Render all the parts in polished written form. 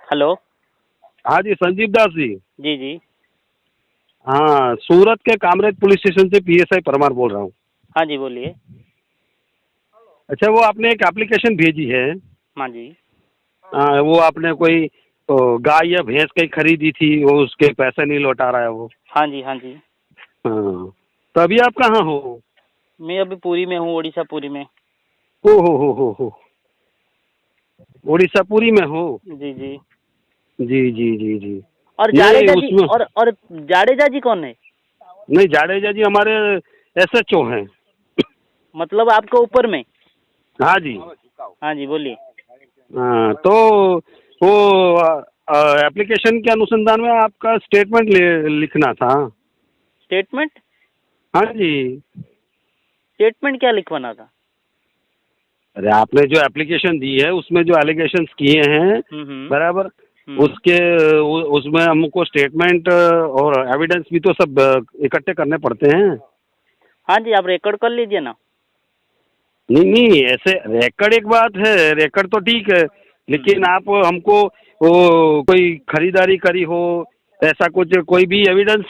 Hello. हाँ जी, संजीव दास जी। जी जी। हाँ, सूरत के कामरेज पुलिस स्टेशन से पीएसआई परमार बोल रहा हूँ। हाँ जी, बोलिए। अच्छा, वो आपने एक एप्लीकेशन भेजी है। हाँ जी। वो आपने कोई गाय या भैंस कहीं खरीदी थी, वो उसके पैसे नहीं लौटा रहा है वो। हाँ जी। हाँ जी। हाँ, तो अभी आप कहाँ हो? मैं अभी पुरी में हूँ, उड़ीसा पुरी में। ओ हो, उड़ीसा पुरी में हो? जी जी। जी जी जी जी। और ये जाडेजा जी उसमें और जाडेजा जी कौन है? नहीं, जाडेजा जी हमारे एसएचओ हैं। मतलब आपके ऊपर में? हाँ जी। हाँ जी, बोलिए। हाँ, तो वो एप्लीकेशन के अनुसंधान में आपका स्टेटमेंट लिखना था। स्टेटमेंट? हाँ जी। स्टेटमेंट क्या लिखवाना था? अरे, आपने जो एप्लीकेशन दी है उसमें जो एलिगेशंस किए हैं, हम्म। बराबर, हम्म। उसके उसमें हमको स्टेटमेंट और एविडेंस भी तो सब इकट्ठे करने पड़ते हैं। हाँ जी, आप रिकॉर्ड कर लीजिए ना। नहीं नहीं, ऐसे रेकर्ड एक बात है, रेकर्ड तो ठीक है, लेकिन आप हमको वो कोई खरीदारी करी हो, ऐसा कुछ कोई भी एविडेंस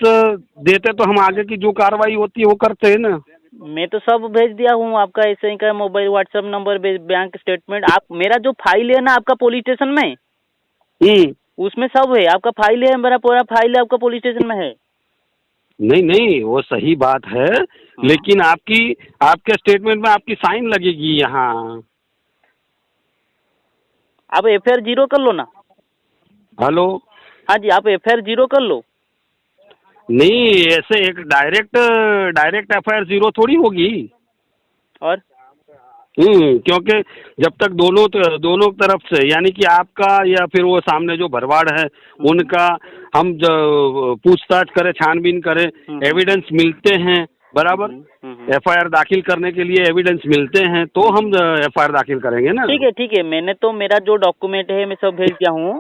देते तो हम आगे की जो कार्रवाई होती है वो करते हैं ना। मैं तो सब भेज दिया हूँ आपका, ऐसे ही का mobile, WhatsApp number, bank statement. आप मेरा जो फाइल है ना आपका पुलिस स्टेशन में, हम्म। उसमें सब है। आपका फाइल है, मेरा पूरा फाइल है आपका पुलिस स्टेशन में है। नहीं नहीं, वो सही बात है, हाँ। लेकिन आपके स्टेटमेंट में आपकी साइन लगेगी यहाँ। आप एफआईआर जीरो कर लो ना। हेलो। हाँ जी, आप एफआईआर जीरो कर लो। नहीं, ऐसे एक डायरेक्ट एफआईआर जीरो थोड़ी होगी। और क्योंकि जब तक दोनों तरफ से, यानी कि आपका या फिर वो सामने जो भरवाड़ है उनका, हम जो पूछताछ करें, छानबीन करें, एविडेंस मिलते हैं, बराबर, एफआईआर दाखिल करने के लिए एविडेंस मिलते हैं तो हम एफआईआर दाखिल करेंगे ना। ठीक है, ठीक है। मैंने तो मेरा जो डॉक्यूमेंट है मैं सब भेज दिया हूँ।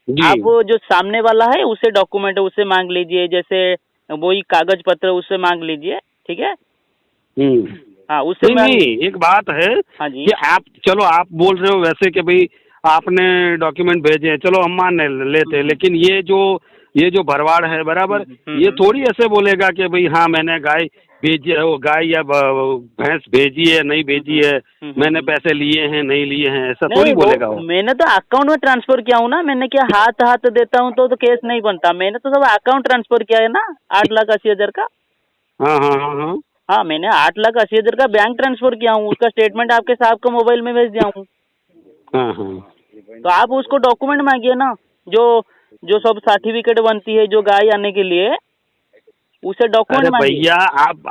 जी। आप जो सामने वाला है उससे डॉक्यूमेंट है उससे मांग लीजिए, जैसे वही कागज पत्र उससे मांग लीजिए। ठीक है। हम्म। हाँ, उससे नहीं मांग। नहीं, एक बात है हाँ जी। कि आप, चलो आप बोल रहे हो वैसे कि भाई आपने डॉक्यूमेंट भेजे हैं, चलो हम मान लेते हैं, लेकिन ये जो भरवाड़ है, बराबर, ये थोड़ी ऐसे बोलेगा कि भाई हाँ मैंने गाय भेजी है, वो गाय या भैंस भेजी है, नहीं भेजी है, मैंने पैसे लिए हैं नहीं लिए हैं, ऐसा नहीं, थोड़ी वो बोलेगा वो। मैंने तो अकाउंट में ट्रांसफर किया हूँ ना। मैंने क्या हाथ हाथ देता हूँ तो केस नहीं बनता। मैंने तो सब अकाउंट ट्रांसफर किया है ना, 8,80,000 का। हाँ हाँ हाँ हाँ हाँ, मैंने 8,80,000 का बैंक ट्रांसफर किया हूँ, उसका स्टेटमेंट आपके साहब का मोबाइल में भेज दिया हूँ। हाँ हाँ। तो आप उसको डॉक्यूमेंट मांगिए ना, जो जो सब सर्टिफिकेट बनती है जो गाय आने के लिए, उसे डॉक्यूमेंट अरे मांगिए। भैया,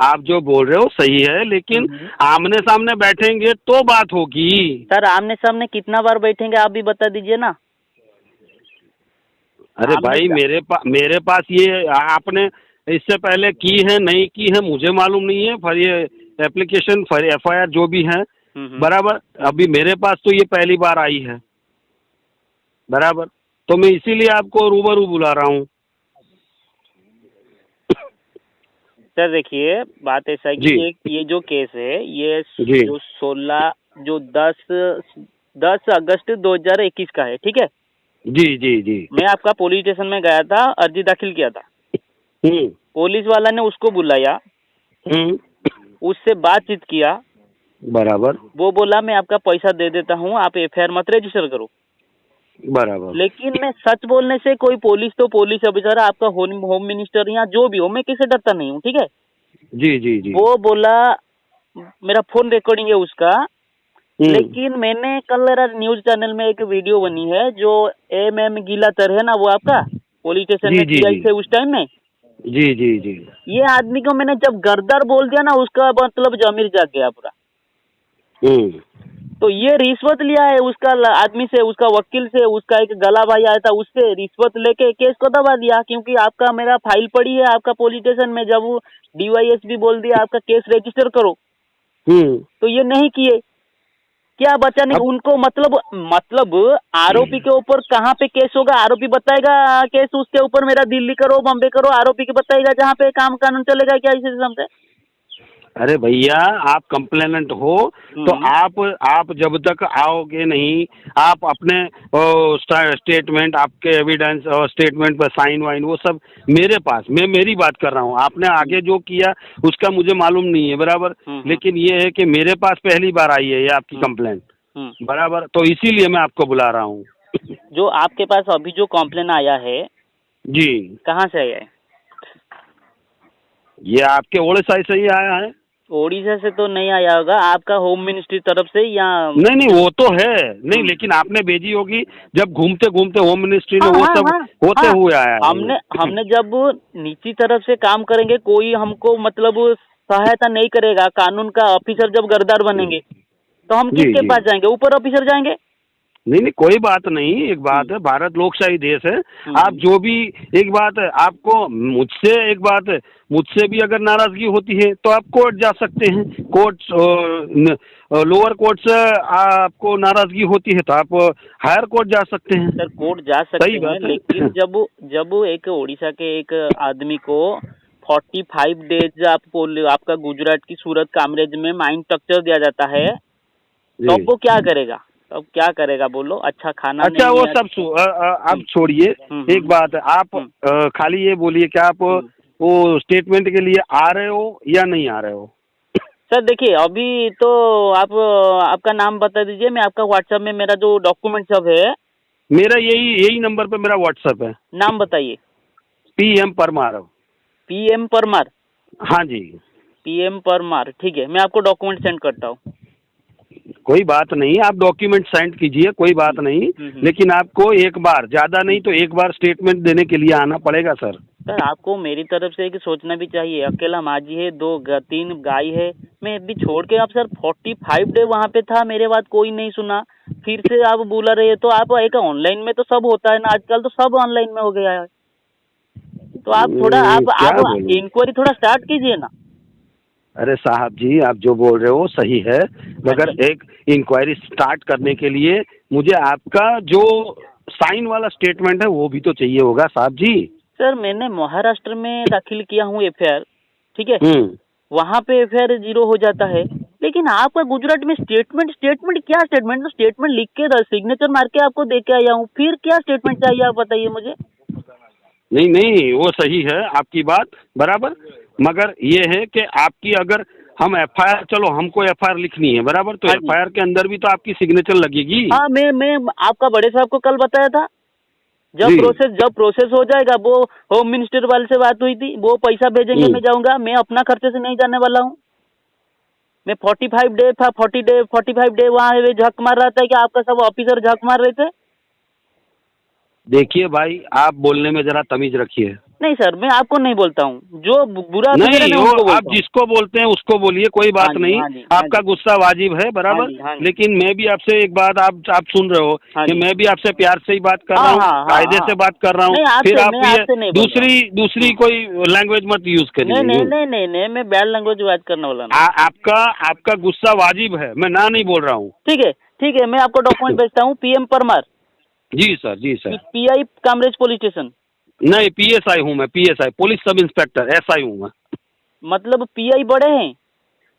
आप जो बोल रहे हो सही है, लेकिन आमने सामने बैठेंगे तो बात होगी। सर, आमने सामने कितना बार बैठेंगे आप भी बता दीजिए ना। अरे आमने भाई, सा... मेरे पास ये आपने इससे पहले की है नहीं की है मुझे मालूम नहीं है, पर ये एप्लीकेशन फॉर एफआईआर जो भी है, बराबर, अभी मेरे पास तो ये पहली बार आई है, बराबर, तो मैं इसीलिए आपको रूबरू बुला रहा हूँ। सर देखिए, बात ऐसा है कि जी ये जो केस है, ये जी जो 16 जो 10 अगस्त 2021 का है। ठीक है। जी जी जी। मैं आपका पुलिस स्टेशन में गया था, अर्जी दाखिल किया था। हम्म पुलिस वाला ने उसको बुलाया, हम्म। उससे बातचीत किया। बराबर वो बोला मैं आपका पैसा दे देता हूँ, आप एफआईआर मत रजिस्टर करो। बराबर। लेकिन मैं सच बोलने से, कोई पुलिस तो पुलिस ऑफिसर, आपका होम मिनिस्टर या जो भी हो, मैं किसी डरता नहीं हूँ। ठीक है। जी जी जी। वो बोला, मेरा फोन रिकॉर्डिंग है उसका। हम्म। लेकिन मैंने कल न्यूज चैनल में एक वीडियो बनी है, जो एम गिलातर है ना, वो आपका पुलिस स्टेशन जी में जी पीआई जी थे उस टाइम में। जी जी जी। ये आदमी को मैंने जब गद्दार बोल दिया ना, उसका मतलब जमीर जाग गया पूरा। हम्म। तो ये रिश्वत लिया है उसका आदमी से, उसका वकील से, उसका एक गला भाई आया था उससे रिश्वत लेके केस को दबा दिया। क्योंकि आपका मेरा फाइल पड़ी है आपका पुलिस स्टेशन में, जब वो डीवाईएसपी बोल दिया आपका केस रजिस्टर करो, हम्म। तो ये नहीं किए। क्या बचाने अब उनको, मतलब आरोपी के ऊपर कहाँ पे केस होगा? आरोपी बताएगा केस उसके ऊपर, मेरा दिल्ली करो बॉम्बे करो, आरोपी के बताएगा जहाँ पे काम कानून चलेगा क्या इस सिस्टम से? अरे भैया, आप कंप्लेनेंट हो तो आप जब तक आओगे नहीं, आप अपने स्टेटमेंट, आपके एविडेंस और स्टेटमेंट पर साइन वाइन वो सब मेरे पास, मैं मेरी बात कर रहा हूँ। आपने आगे जो किया उसका मुझे मालूम नहीं है, बराबर। लेकिन ये है कि मेरे पास पहली बार आई है ये आपकी कंप्लेंट, बराबर, तो इसीलिए मैं आपको बुला रहा हूँ। जो आपके पास अभी जो कंप्लेन आया है जी, कहाँ से आया है? ये आपके ओडिशा से ही आया है। ओडिशा से तो नहीं आया होगा, आपका होम मिनिस्ट्री तरफ से या? नहीं, वो तो है नहीं, लेकिन आपने भेजी होगी जब घूमते घूमते होम मिनिस्ट्री में, वो सब होते हुए आया है। हमने जब नीची तरफ से काम करेंगे, कोई हमको मतलब सहायता नहीं करेगा, कानून का ऑफिसर जब गद्दार बनेंगे तो हम किसके पास जाएंगे? ऊपर ऑफिसर जाएंगे। नहीं, कोई बात नहीं। एक बात है, भारत लोकशाही देश है। आप जो भी, एक बात है, आपको मुझसे, एक बात है, मुझसे भी अगर नाराजगी होती है तो आप कोर्ट जा सकते हैं। कोर्ट, लोअर कोर्ट से आपको नाराजगी होती है तो आप हायर कोर्ट जा सकते हैं। सर, कोर्ट जा सकते हैं, लेकिन जब एक उड़ीसा के एक आदमी को 45 डेज आपका गुजरात की सूरत कामरेज में माइन स्ट्रक्चर दिया जाता है, तो अब वो क्या करेगा? अब क्या करेगा बोलो? अच्छा खाना अच्छा, नहीं, वो सब आप छोड़िए। एक बात है, आप खाली ये बोलिए कि आप वो स्टेटमेंट के लिए आ रहे हो या नहीं आ रहे हो? सर देखिए, अभी तो आप आपका नाम बता दीजिए, मैं आपका व्हाट्सएप में मेरा जो डॉक्यूमेंट सब है, मेरा यही नंबर पे मेरा व्हाट्सएप है। नाम बताइए। PM परमार। PM परमार? हाँ जी, PM परमार, ठीक है, मैं आपको डॉक्यूमेंट सेंड करता हूँ। कोई बात नहीं, आप डॉक्यूमेंट सेंड कीजिए, कोई बात नहीं, लेकिन आपको एक बार, ज्यादा नहीं तो एक बार स्टेटमेंट देने के लिए आना पड़ेगा सर। सर, आपको मेरी तरफ से एक सोचना भी चाहिए। अकेला माजी है, 3 गाय है, मैं भी छोड़ के आप सर 45 डे वहाँ पे था, मेरे बात कोई नहीं सुना, फिर से आप बुला रहे हैं। तो आप एक ऑनलाइन में तो सब होता है ना, आजकल तो सब ऑनलाइन में हो गया है, तो आप थोड़ा आप इंक्वायरी थोड़ा स्टार्ट कीजिए ना। अरे साहब जी, आप जो बोल रहे हो सही है, मगर एक इंक्वायरी स्टार्ट करने के लिए मुझे आपका जो साइन वाला स्टेटमेंट है वो भी तो चाहिए होगा साहब जी। सर, मैंने महाराष्ट्र में दाखिल किया हूँ FIR, ठीक है, वहाँ पे FIR 0 हो जाता है, लेकिन आपका गुजरात में स्टेटमेंट क्या स्टेटमेंट? तो स्टेटमेंट लिख के सिग्नेचर मार के आपको दे के आया हूँ, फिर क्या स्टेटमेंट चाहिए आप बताइए मुझे। नहीं, वो सही है आपकी बात, बराबर, मगर ये है कि आपकी अगर हम FIR, चलो हमको FIR लिखनी है, बराबर, तो FIR के अंदर भी तो आपकी सिग्नेचर लगेगी। हाँ, मैं आपका बड़े साहब को कल बताया था, जब प्रोसेस हो जाएगा, वो होम मिनिस्टर वाले से बात हुई थी, वो पैसा भेजेंगे, मैं जाऊंगा, मैं अपना खर्चे से नहीं जाने वाला हूँ। मैं 45 डे वहाँ झक मार रहा था कि आपका सब ऑफिसर झक मार रहे थे। देखिए भाई, आप बोलने में जरा तमीज रखिए। नहीं सर, मैं आपको नहीं बोलता हूँ, जो बुरा नहीं, वो आप जिसको बोलते हैं उसको बोलिए, कोई बात नहीं। आपका गुस्सा वाजिब है, बराबर, लेकिन मैं भी आपसे एक बात, आप सुन रहे हो कि मैं भी आपसे प्यार से ही बात कर रहा हूँ, कायदे से बात कर रहा हूँ, फिर आप ये दूसरी कोई लैंग्वेज मत यूज करिए। नहीं, मैं बैड लैंग्वेज बात करने वाला नहीं। आपका गुस्सा वाजिब है, मैं ना नहीं बोल रहा हूँ। ठीक है, मैं आपको डॉक्यूमेंट भेजता हूँ। PM परमार? जी sir. PI Kamrej police station? नहीं, PSI हूँ मैं, PSI police sub inspector, SI हूँ मैं। मतलब PI बड़े हैं?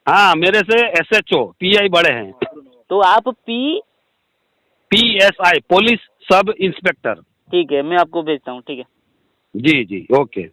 हाँ, मेरे से SHO, PI बड़े हैं। तो आप PSI पुलिस सब इंस्पेक्टर। ठीक है, मैं आपको भेजता हूँ। ठीक है जी, ओके।